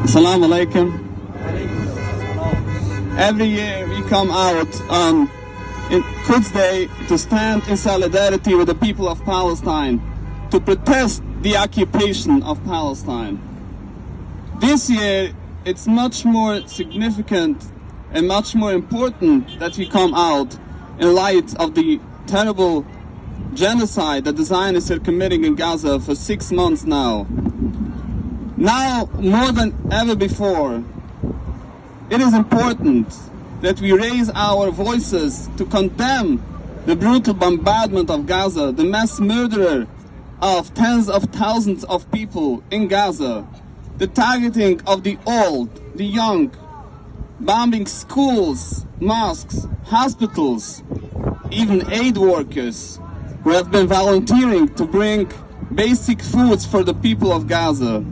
Assalamu alaikum. Every year we come out on Quds Day to stand in solidarity with the people of Palestine, to protest the occupation of Palestine. This year it's much more significant and much more important that we come out in light of the terrible genocide that the Zionists are committing in Gaza for 6 months now. Now, more than ever before, it is important that we raise our voices to condemn the brutal bombardment of Gaza, the mass murderer of tens of thousands of people in Gaza, the targeting of the old, the young, bombing schools, mosques, hospitals, even aid workers who have been volunteering to bring basic foods for the people of Gaza.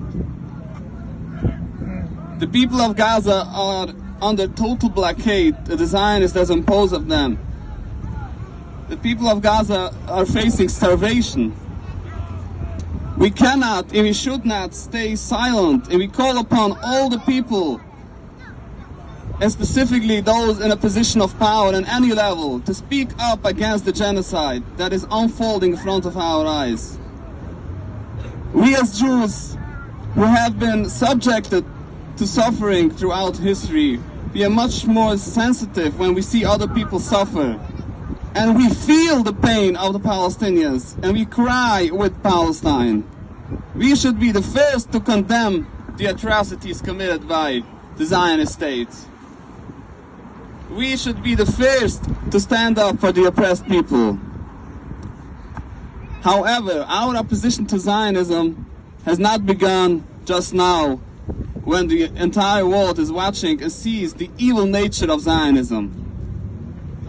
The people of Gaza are under total blockade that the Zionists has imposed on them. The people of Gaza are facing starvation. We cannot and we should not stay silent, and we call upon all the people, and specifically those in a position of power at any level, to speak up against the genocide that is unfolding in front of our eyes. We as Jews who have been subjected to suffering throughout history, we are much more sensitive when we see other people suffer. And we feel the pain of the Palestinians, and we cry with Palestine. We should be the first to condemn the atrocities committed by the Zionist state. We should be the first to stand up for the oppressed people. However, our opposition to Zionism has not begun just now, when the entire world is watching and sees the evil nature of Zionism.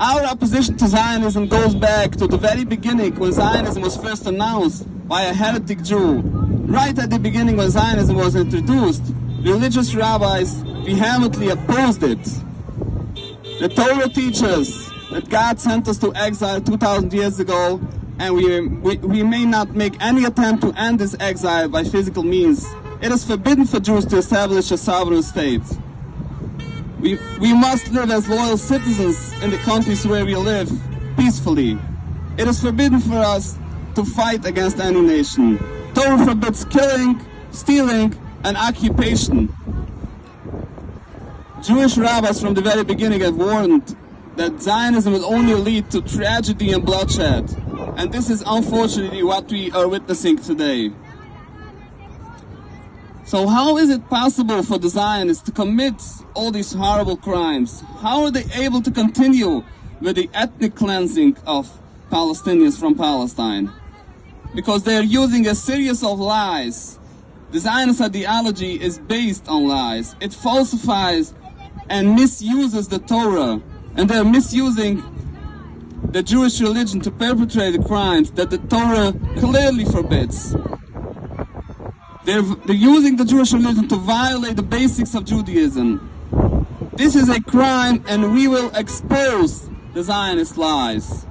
Our opposition to Zionism goes back to the very beginning, when Zionism was first announced by a heretic Jew. Right at the beginning, when Zionism was introduced, religious rabbis vehemently opposed it. The Torah teaches that God sent us to exile 2,000 years ago, and we may not make any attempt to end this exile by physical means. It is forbidden for Jews to establish a sovereign state. We must live as loyal citizens in the countries where we live, peacefully. It is forbidden for us to fight against any nation. Torah forbids killing, stealing, and occupation. Jewish rabbis from the very beginning have warned that Zionism will only lead to tragedy and bloodshed. And this is unfortunately what we are witnessing today. So how is it possible for the Zionists to commit all these horrible crimes? How are they able to continue with the ethnic cleansing of Palestinians from Palestine? Because they are using a series of lies. The Zionist ideology is based on lies. It falsifies and misuses the Torah. And they're misusing the Jewish religion to perpetrate the crimes that the Torah clearly forbids. They're using the Jewish religion to violate the basics of Judaism. This is a crime, and we will expose the Zionist lies.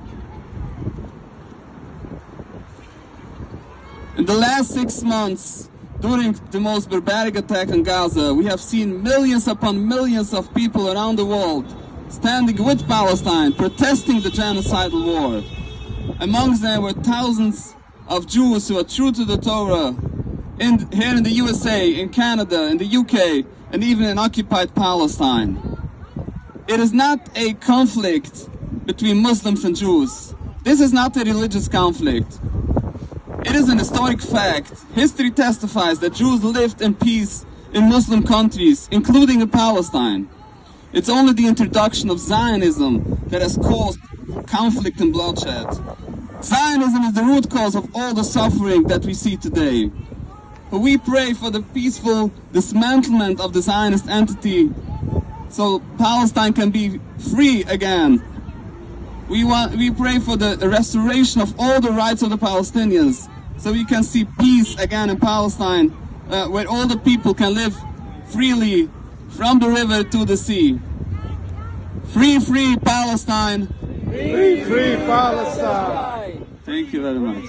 In the last 6 months, during the most barbaric attack on Gaza, we have seen millions upon millions of people around the world standing with Palestine, protesting the genocidal war. Amongst them were thousands of Jews who are true to the Torah, here in the USA, in Canada, in the UK, and even in occupied Palestine. It is not a conflict between Muslims and Jews. This is not a religious conflict. It is an historic fact. History testifies that Jews lived in peace in Muslim countries, including in Palestine. It's only the introduction of Zionism that has caused conflict and bloodshed. Zionism is the root cause of all the suffering that we see today. But we pray for the peaceful dismantlement of the Zionist entity so Palestine can be free again. We pray for the restoration of all the rights of the Palestinians so we can see peace again in Palestine, where all the people can live freely from the river to the sea. Free, free Palestine. Free, free Palestine. Thank you very much.